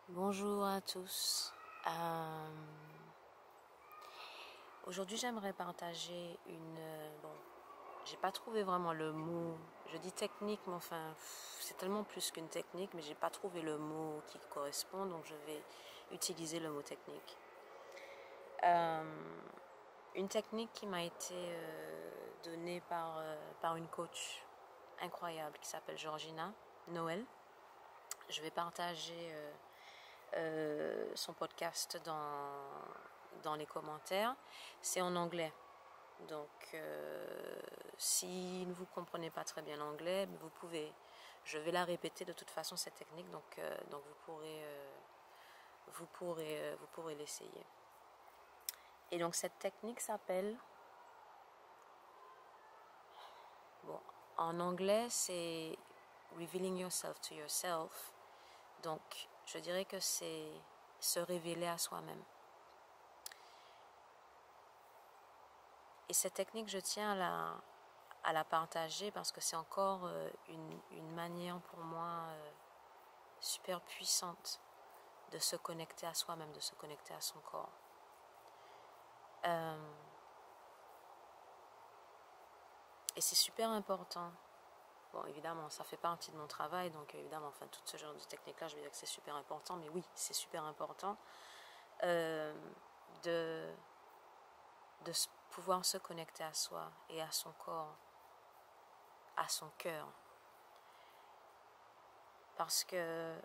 Bonjour à tous. Aujourd'hui, j'aimerais partager bon, j'ai pas trouvé vraiment le mot. Je dis technique, mais enfin, c'est tellement plus qu'une technique, mais j'ai pas trouvé le mot qui correspond, donc je vais utiliser le mot technique. Une technique qui m'a été donnée par une coach incroyable qui s'appelle Georgina Noël. Je vais partager son podcast dans les commentaires. C'est en anglais. Donc, si vous ne comprenez pas très bien l'anglais, je vais la répéter de toute façon, cette technique. Donc vous pourrez l'essayer. Et donc, cette technique s'appelle, bon, en anglais, c'est Revealing Yourself to Yourself. Donc, je dirais que c'est se révéler à soi-même. Et cette technique, je tiens à la partager parce que c'est encore une manière pour moi super puissante de se connecter à soi-même, de se connecter à son corps. Et c'est super important. Bon, évidemment, ça fait partie de mon travail, donc évidemment, enfin, tout ce genre de technique-là, je vais dire que c'est super important, mais oui, c'est super important de pouvoir se connecter à soi et à son corps, à son cœur. Parce que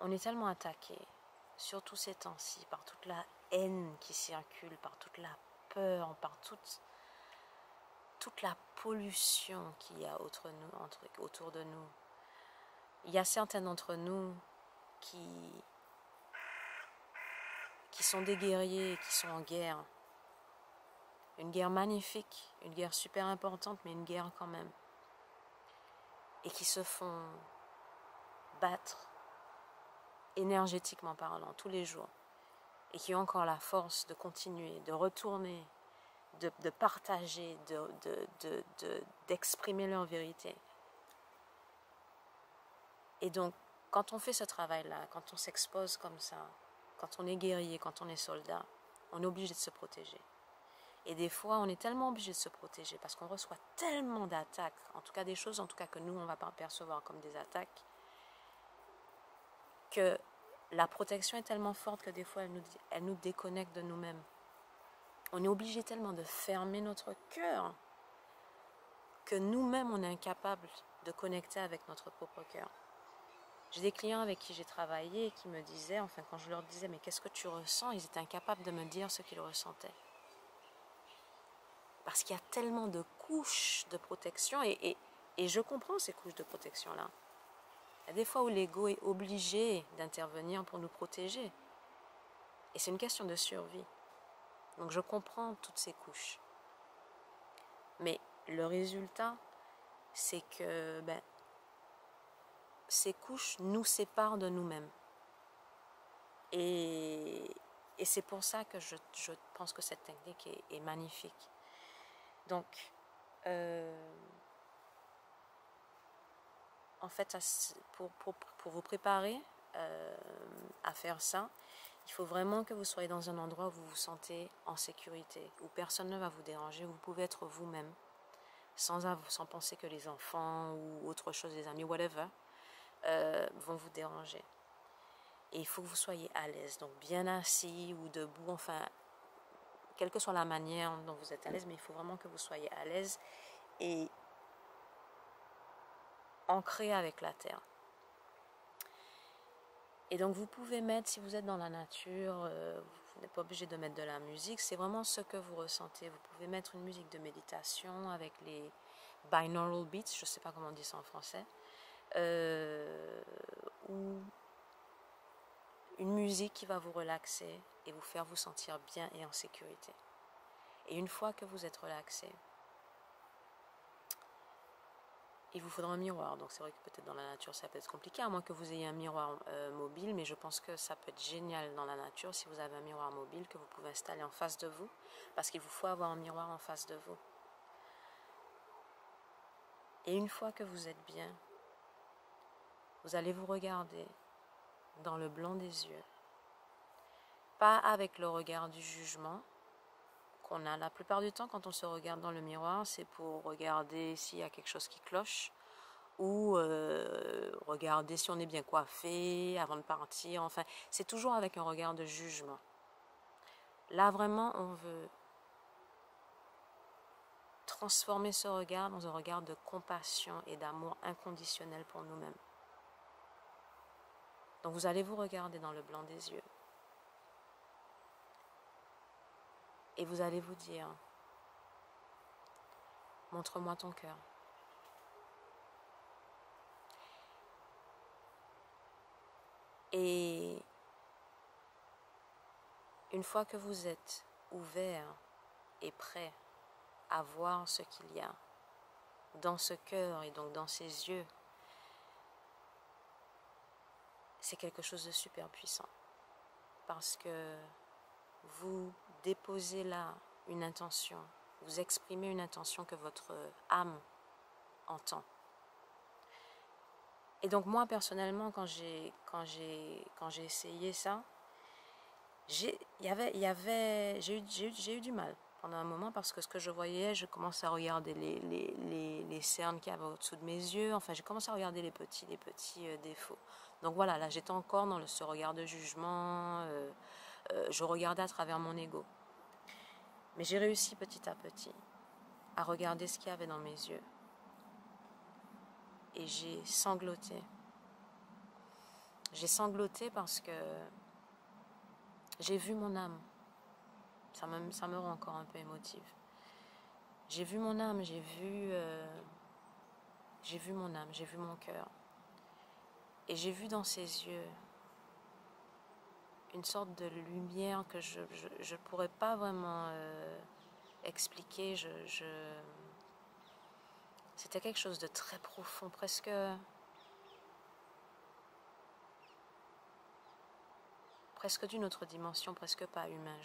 on est tellement attaqué, surtout ces temps-ci, par toute la haine qui circule, par toute la peur, par toute la pollution qu'il y a autour de nous. Il y a certains d'entre nous qui sont des guerriers, qui sont en guerre. Une guerre magnifique, une guerre super importante, mais une guerre quand même. Et qui se font battre, énergétiquement parlant, tous les jours. Et qui ont encore la force de continuer, de retourner, de partager, d'exprimer leur vérité. Et donc, quand on fait ce travail-là, quand on s'expose comme ça, quand on est guerrier, quand on est soldat, on est obligé de se protéger. Et des fois, on est tellement obligé de se protéger parce qu'on reçoit tellement d'attaques, en tout cas des choses en tout cas que nous, on va pas percevoir comme des attaques, que la protection est tellement forte que des fois, elle nous déconnecte de nous-mêmes. On est obligé tellement de fermer notre cœur que nous-mêmes, on est incapable de connecter avec notre propre cœur. J'ai des clients avec qui j'ai travaillé qui me disaient, enfin quand je leur disais mais qu'est-ce que tu ressens, ils étaient incapables de me dire ce qu'ils ressentaient. Parce qu'il y a tellement de couches de protection et je comprends ces couches de protection-là. Il y a des fois où l'ego est obligé d'intervenir pour nous protéger. Et c'est une question de survie. Donc je comprends toutes ces couches. Mais le résultat, c'est que ces couches nous séparent de nous-mêmes. Et c'est pour ça que je pense que cette technique est magnifique. Donc, en fait, pour vous préparer à faire ça, il faut vraiment que vous soyez dans un endroit où vous vous sentez en sécurité, où personne ne va vous déranger, où vous pouvez être vous-même, sans penser que les enfants ou autre chose, les amis, whatever, vont vous déranger. Et il faut que vous soyez à l'aise, donc bien assis ou debout, enfin, quelle que soit la manière dont vous êtes à l'aise, mais il faut vraiment que vous soyez à l'aise et ancré avec la terre. Et donc vous pouvez mettre, si vous êtes dans la nature, vous n'êtes pas obligé de mettre de la musique, c'est vraiment ce que vous ressentez. Vous pouvez mettre une musique de méditation avec les binaural beats, je ne sais pas comment on dit ça en français, ou une musique qui va vous relaxer et vous faire vous sentir bien et en sécurité. Et une fois que vous êtes relaxé, il vous faudra un miroir. Donc c'est vrai que peut-être dans la nature ça peut être compliqué, à moins que vous ayez un miroir mobile, mais je pense que ça peut être génial dans la nature si vous avez un miroir mobile que vous pouvez installer en face de vous, parce qu'il vous faut avoir un miroir en face de vous. Et une fois que vous êtes bien, vous allez vous regarder dans le blanc des yeux. Pas avec le regard du jugement qu'on a la plupart du temps quand on se regarde dans le miroir, c'est pour regarder s'il y a quelque chose qui cloche ou regarder si on est bien coiffé avant de partir. Enfin, c'est toujours avec un regard de jugement. Là, vraiment, on veut transformer ce regard dans un regard de compassion et d'amour inconditionnel pour nous-mêmes. Donc, vous allez vous regarder dans le blanc des yeux. Et vous allez vous dire, montre-moi ton cœur. Et une fois que vous êtes ouvert et prêt à voir ce qu'il y a dans ce cœur et donc dans ses yeux, c'est quelque chose de super puissant. Parce que vous déposez là une intention, vous exprimez une intention que votre âme entend. Et donc moi personnellement, quand j'ai essayé ça, j'ai eu du mal pendant un moment parce que ce que je voyais, je commençais à regarder les cernes qu'il y avait au-dessous de mes yeux. Enfin, j'ai commencé à regarder les petits défauts. Donc voilà, là j'étais encore dans ce regard de jugement. Je regardais à travers mon ego. Mais j'ai réussi petit à petit à regarder ce qu'il y avait dans mes yeux. Et j'ai sangloté. J'ai sangloté parce que j'ai vu mon âme. Ça me rend encore un peu émotive. J'ai vu mon âme, j'ai vu mon âme, j'ai vu mon cœur. Et j'ai vu dans ses yeux une sorte de lumière que je ne pourrais pas vraiment expliquer. C'était quelque chose de très profond, presque d'une autre dimension, presque pas humain.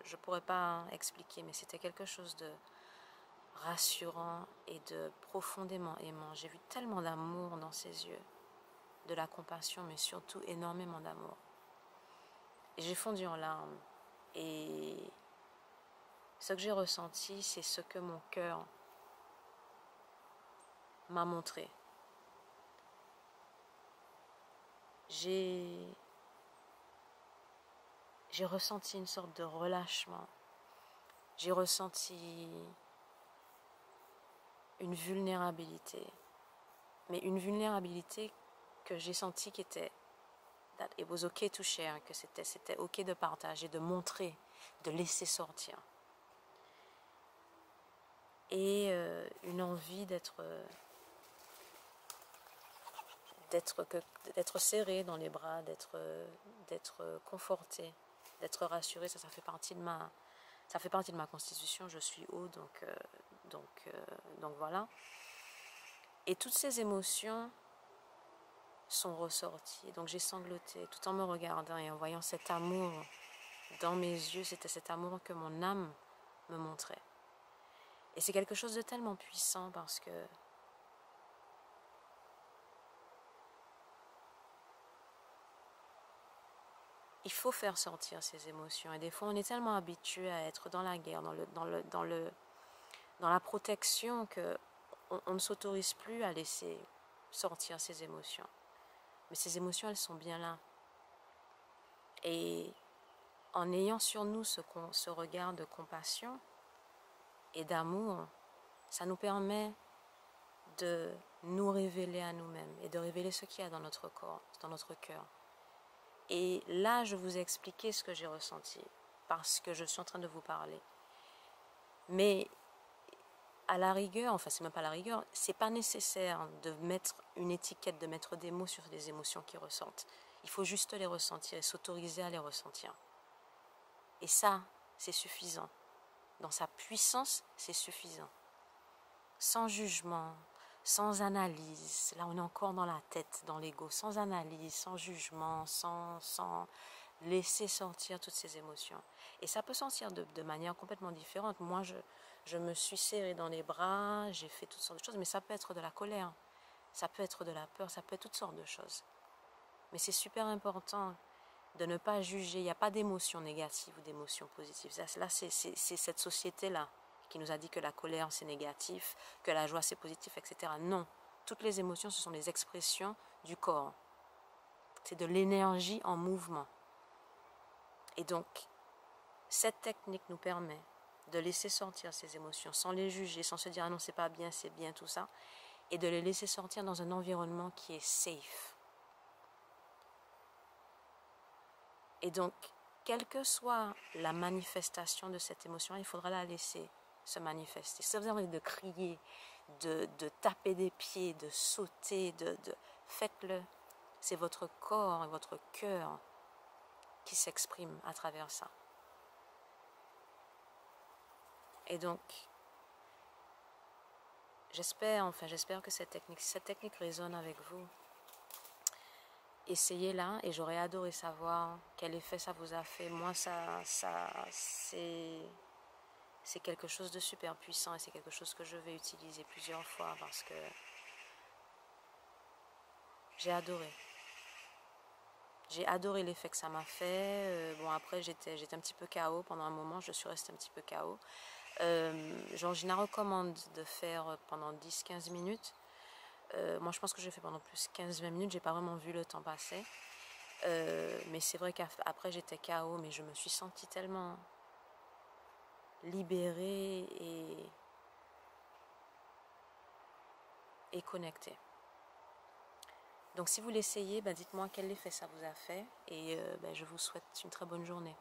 Je pourrais pas expliquer, mais c'était quelque chose de rassurant et de profondément aimant. J'ai vu tellement d'amour dans ses yeux, de la compassion, mais surtout énormément d'amour. Et j'ai fondu en larmes. Et ce que j'ai ressenti, c'est ce que mon cœur m'a montré. J'ai ressenti une sorte de relâchement. J'ai ressenti une vulnérabilité. Mais une vulnérabilité que j'ai sentie qui était that it was okay to share, que c'était ok de partager, de montrer, de laisser sortir. Et une envie d'être serré dans les bras, d'être conforté, d'être rassuré. Ça fait partie de ma constitution. Je suis haut, donc voilà. Et toutes ces émotions sont ressorties. Donc j'ai sangloté tout en me regardant et en voyant cet amour dans mes yeux. C'était cet amour que mon âme me montrait. Et c'est quelque chose de tellement puissant parce que il faut faire sortir ces émotions. Et des fois, on est tellement habitué à être dans la guerre, dans la protection, qu'on ne s'autorise plus à laisser sortir ces émotions. Mais ces émotions, elles sont bien là. Et en ayant sur nous ce regard de compassion et d'amour, ça nous permet de nous révéler à nous-mêmes et de révéler ce qu'il y a dans notre corps, dans notre cœur. Et là, je vous ai expliqué ce que j'ai ressenti parce que je suis en train de vous parler. Mais à la rigueur, enfin c'est même pas à la rigueur, c'est pas nécessaire de mettre une étiquette, de mettre des mots sur les émotions qui ressentent. Il faut juste les ressentir et s'autoriser à les ressentir. Et ça, c'est suffisant. Dans sa puissance, c'est suffisant. Sans jugement, sans analyse. Là, on est encore dans la tête, dans l'ego. Sans analyse, sans jugement, sans laisser sortir toutes ces émotions. Et ça peut sortir de manière complètement différente. Moi, je me suis serrée dans les bras, j'ai fait toutes sortes de choses, mais ça peut être de la colère, ça peut être de la peur, ça peut être toutes sortes de choses. Mais c'est super important de ne pas juger. Il n'y a pas d'émotions négatives ou d'émotions positives. Là, c'est cette société-là qui nous a dit que la colère, c'est négatif, que la joie, c'est positif, etc. Non. Toutes les émotions, ce sont des expressions du corps. C'est de l'énergie en mouvement. Et donc, cette technique nous permet de laisser sortir ces émotions sans les juger, sans se dire « Ah non, c'est pas bien, c'est bien », tout ça, et de les laisser sortir dans un environnement qui est safe. Et donc, quelle que soit la manifestation de cette émotion, il faudra la laisser se manifester. Si vous avez envie de crier, de taper des pieds, de sauter, faites-le. C'est votre corps et votre cœur qui s'expriment à travers ça. Et donc, j'espère que cette technique résonne avec vous. Essayez-la et j'aurais adoré savoir quel effet ça vous a fait. Moi, c'est quelque chose de super puissant et c'est quelque chose que je vais utiliser plusieurs fois parce que j'ai adoré. J'ai adoré l'effet que ça m'a fait. Bon, après, j'étais un petit peu KO pendant un moment. Je suis restée un petit peu KO. Georgina recommande de faire pendant 10-15 minutes. Moi, je pense que j'ai fait pendant plus 15-20 minutes. J'ai pas vraiment vu le temps passer. Mais c'est vrai qu'après, j'étais KO, mais je me suis sentie tellement libérée et connectée. Donc si vous l'essayez, dites-moi quel effet ça vous a fait et je vous souhaite une très bonne journée.